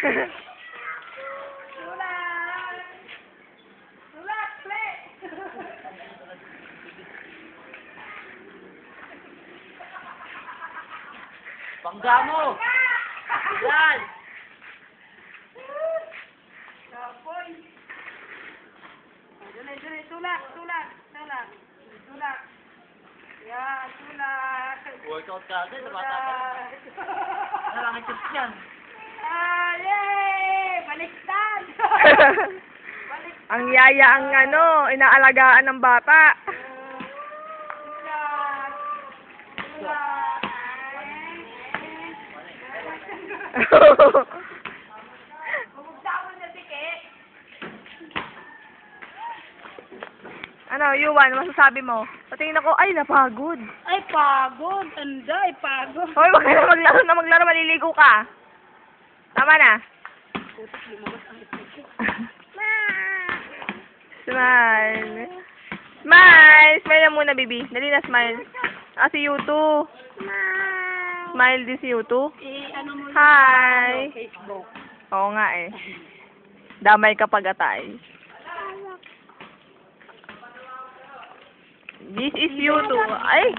Sulat, pre! Bangga mo! Yan! Kapoy! Dali, sulat! Yan, sulat! Workout ka agad, bata ka. Nalangit yung yan. Yay! Baliktad! Ang yaya ang inaalagaan ng bata. Ano, Yuan, masasabi mo? Patingin ako, ay, napagod. Ay, pagod. Tanda, ay pagod. Hoy, wag ka na maglaro, maliligo ka. Tama na. Smile. Smile! Smile na muna, baby. Dali na, smile. Si Yutu. Smile din si Yutu. Ano mo Hi! Facebook. Oo nga eh. Damay ka pag-atay. This is Yutu. Ay!